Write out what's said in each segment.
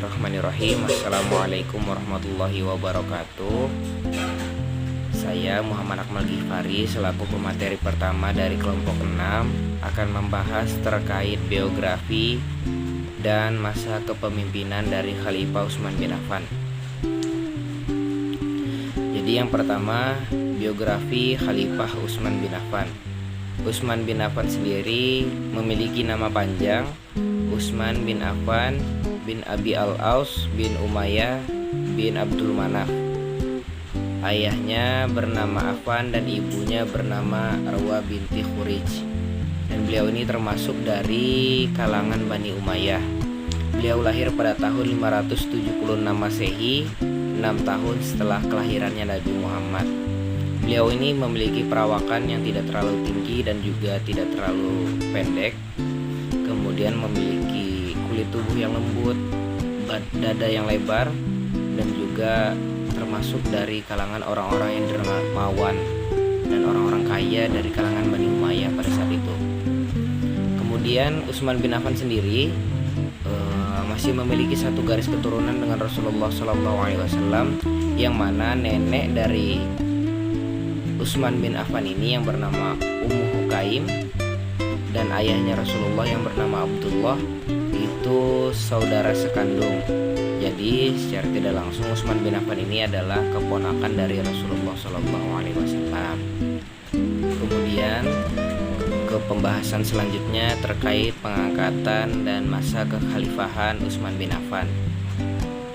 Bismillahirrahmanirrahim. Assalamualaikum warahmatullahi wabarakatuh. Saya Muhammad Akmal Ghifari selaku pemateri pertama dari kelompok 6 akan membahas terkait biografi dan masa kepemimpinan dari Khalifah Utsman bin Affan. Jadi yang pertama, biografi Khalifah Utsman bin Affan. Utsman bin Affan sendiri memiliki nama panjang Utsman bin Affan bin Abi Al-Aus bin Umayyah bin Abdul Manaf. Ayahnya bernama Affan dan ibunya bernama Arwa binti Khurij. Dan beliau ini termasuk dari kalangan Bani Umayyah. Beliau lahir pada tahun 576 Masehi, 6 tahun setelah kelahirannya Nabi Muhammad. Beliau ini memiliki perawakan yang tidak terlalu tinggi dan juga tidak terlalu pendek. Kemudian memiliki kulit tubuh yang lembut, dada yang lebar, dan juga termasuk dari kalangan orang-orang yang dermawan dan orang-orang kaya dari kalangan Bani Umayyah pada saat itu. Kemudian Utsman bin Affan sendiri masih memiliki satu garis keturunan dengan Rasulullah SAW, yang mana nenek dari Utsman bin Affan ini yang bernama Ummu Hukaim dan ayahnya Rasulullah yang bernama Abdullah itu saudara sekandung. Jadi secara tidak langsung Utsman bin Affan ini adalah keponakan dari Rasulullah SAW. Kemudian ke pembahasan selanjutnya terkait pengangkatan dan masa kekhalifahan Utsman bin Affan.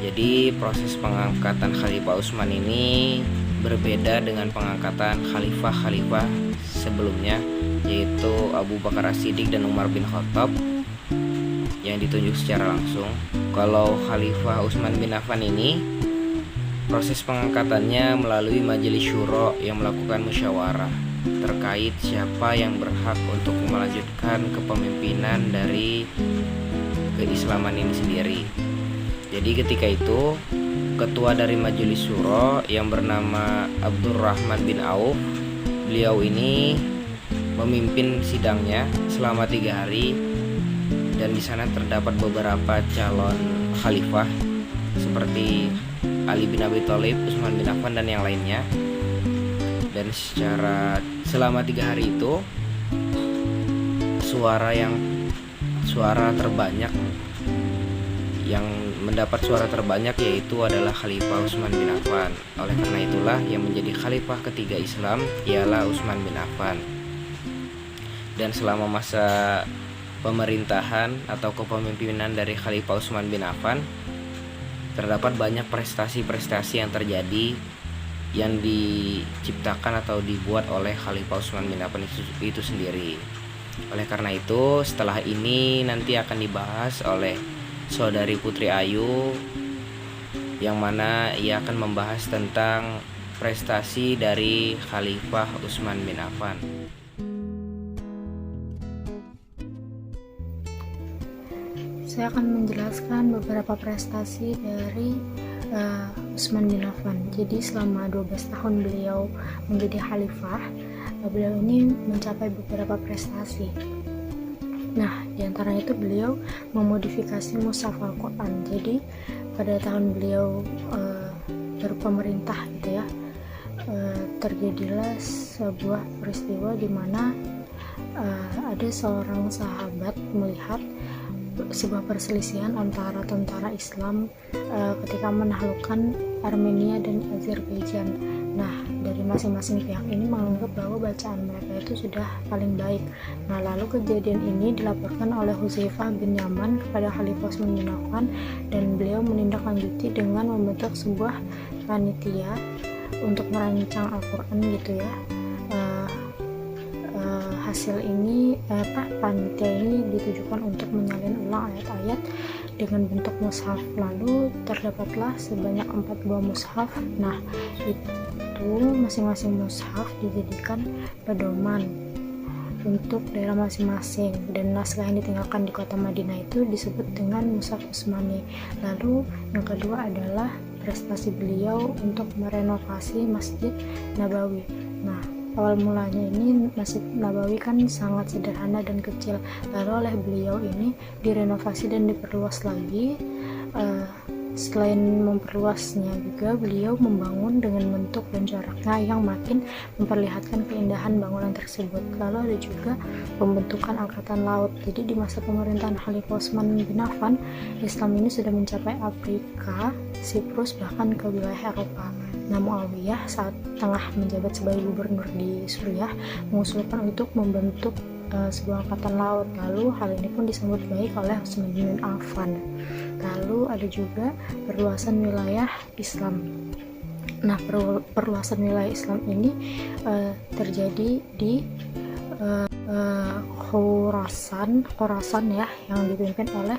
Jadi proses pengangkatan Khalifah Utsman ini berbeda dengan pengangkatan khalifah-khalifah sebelumnya, yaitu Abu Bakar As-Siddiq dan Umar bin Khattab yang ditunjuk secara langsung. Kalau Khalifah Utsman bin Affan ini proses pengangkatannya melalui Majelis Syuro yang melakukan musyawarah terkait siapa yang berhak untuk melanjutkan kepemimpinan dari keislaman ini sendiri. Jadi ketika itu ketua dari Majelis Syuro yang bernama Abdurrahman bin Auf, beliau ini memimpin sidangnya selama 3 hari, dan di sana terdapat beberapa calon khalifah seperti Ali bin Abi Thalib, Utsman bin Affan dan yang lainnya. Dan selama 3 hari itu suara terbanyak yang mendapat suara terbanyak yaitu adalah Khalifah Utsman bin Affan. Oleh karena itulah yang menjadi khalifah ketiga Islam ialah Utsman bin Affan. Dan selama masa pemerintahan atau kepemimpinan dari Khalifah Utsman bin Affan terdapat banyak prestasi-prestasi yang terjadi yang diciptakan atau dibuat oleh Khalifah Utsman bin Affan itu sendiri. Oleh karena itu setelah ini nanti akan dibahas oleh saudari Putri Ayu, yang mana ia akan membahas tentang prestasi dari Khalifah Utsman bin Affan. Saya akan menjelaskan beberapa prestasi dari Utsman bin Affan. Jadi selama 12 tahun beliau menjadi khalifah, beliau ini mencapai beberapa prestasi. Nah, diantaranya itu beliau memodifikasi mushaf Al-Quran. Jadi pada tahun beliau berpemerintah gitu ya, terjadilah sebuah peristiwa di mana ada seorang sahabat melihat sebuah perselisihan antara tentara Islam ketika menaklukkan Armenia dan Azerbaijan. Nah, dari masing-masing pihak ini menganggap bahwa bacaan mereka itu sudah paling baik. Nah, lalu kejadian ini dilaporkan oleh Hudzaifah bin Yaman kepada Khalifah Utsman bin Affan, dan beliau menindaklanjuti dengan membentuk sebuah panitia untuk merancang Al-Quran gitu ya. Hasil ini panitia ini ditujukan untuk menyalin ulang ayat-ayat dengan bentuk mushaf. Lalu terdapatlah sebanyak 4 buah mushaf. Nah, itu masing-masing mushaf dijadikan pedoman untuk daerah masing-masing, dan naskah yang ditinggalkan di kota Madinah itu disebut dengan mushaf Utsmani. Lalu yang kedua adalah prestasi beliau untuk merenovasi Masjid Nabawi. Nah, awal mulanya ini Masjid Nabawi kan sangat sederhana dan kecil, lalu oleh beliau ini direnovasi dan diperluas lagi Selain memperluasnya juga, beliau membangun dengan bentuk dan jaraknya yang makin memperlihatkan keindahan bangunan tersebut. Lalu ada juga pembentukan angkatan laut. Jadi di masa pemerintahan Khalifah Utsman bin Affan, Islam ini sudah mencapai Afrika, Siprus, bahkan ke wilayah Eropa. Nah, Muawiyah saat tengah menjabat sebagai gubernur di Suriah mengusulkan untuk membentuk sebuah angkatan laut. Lalu hal ini pun disambut baik oleh Utsman bin Affan. Lalu ada juga perluasan wilayah Islam. Nah, perluasan wilayah Islam ini terjadi di Khorasan ya, yang dipimpin oleh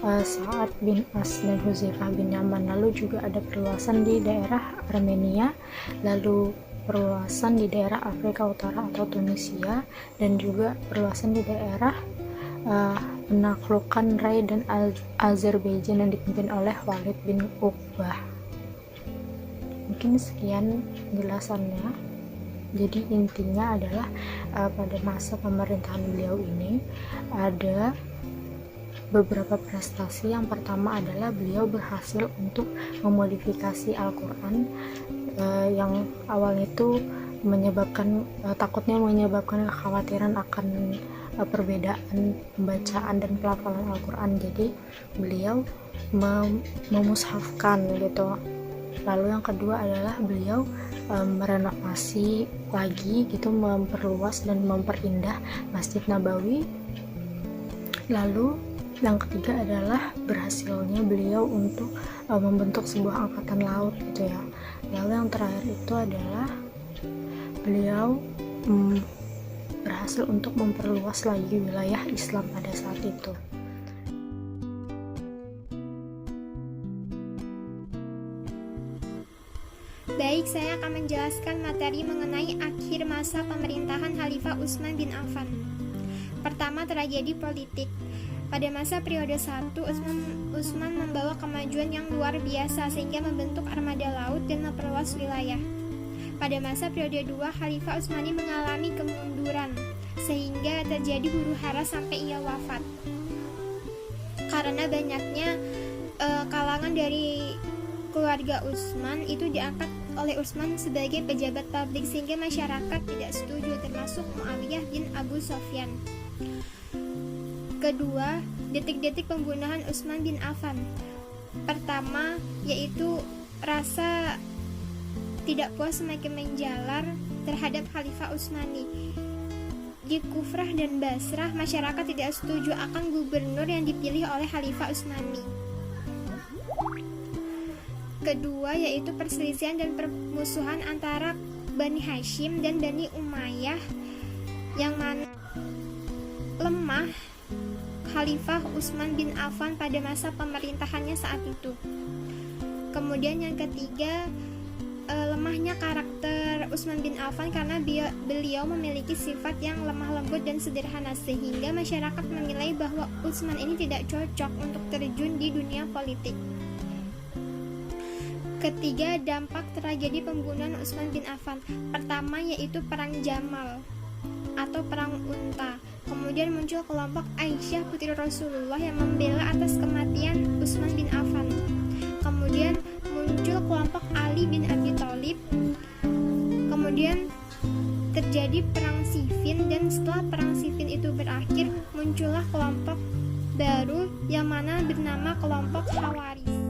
Sa'ad bin As dan Hudzaifah bin Yaman. Lalu juga ada perluasan di daerah Armenia, lalu perluasan di daerah Afrika Utara atau Tunisia, dan juga perluasan di daerah penaklukan Rai dan Azerbaijan yang dipimpin oleh Walid bin Uqbah. Mungkin sekian penjelasannya. Jadi intinya adalah pada masa pemerintahan beliau ini ada beberapa prestasi. Yang pertama adalah beliau berhasil untuk memodifikasi Al-Quran yang awalnya itu takutnya menyebabkan kekhawatiran akan perbedaan pembacaan dan pelafalan Al-Quran. Jadi beliau memushafkan gitu. Lalu yang kedua adalah beliau merenovasi lagi gitu, memperluas dan memperindah Masjid Nabawi. Lalu yang ketiga adalah berhasilnya beliau untuk membentuk sebuah angkatan laut gitu ya. Lalu yang terakhir itu adalah beliau berhasil untuk memperluas lagi wilayah Islam pada saat itu. Baik, saya akan menjelaskan materi mengenai akhir masa pemerintahan Khalifah Utsman bin Affan. Pertama, tragedi politik. Pada masa periode 1, Utsman membawa kemajuan yang luar biasa sehingga membentuk armada laut dan memperluas wilayah. Pada masa periode 2, Khalifah Utsmani mengalami kemunduran sehingga terjadi huru-hara sampai ia wafat. Karena banyaknya kalangan dari keluarga Utsman itu diangkat oleh Utsman sebagai pejabat publik sehingga masyarakat tidak setuju, termasuk Muawiyah bin Abu Sufyan. Kedua, detik-detik pembunuhan Utsman bin Affan. Pertama, yaitu rasa tidak puas semakin menjalar terhadap Khalifah Utsmani. Di Kufrah dan Basrah, masyarakat tidak setuju akan gubernur yang dipilih oleh Khalifah Utsmani. Kedua, yaitu perselisihan dan permusuhan antara Bani Hashim dan Bani Umayyah, yang mana lemah Khalifah Utsman bin Affan pada masa pemerintahannya saat itu. Kemudian yang ketiga, lemahnya karakter Utsman bin Affan karena beliau memiliki sifat yang lemah lembut dan sederhana sehingga masyarakat menilai bahwa Utsman ini tidak cocok untuk terjun di dunia politik. Ketiga, dampak tragedi pembunuhan Utsman bin Affan. Pertama, yaitu Perang Jamal atau Perang Unta. Kemudian muncul kelompok Aisyah putri Rasulullah yang membela atas kematian Utsman bin Affan. Kemudian muncul kelompok Ali bin Abi Thalib. Kemudian terjadi Perang Siffin, dan setelah Perang Siffin itu berakhir, muncullah kelompok baru yang mana bernama kelompok Khawarij.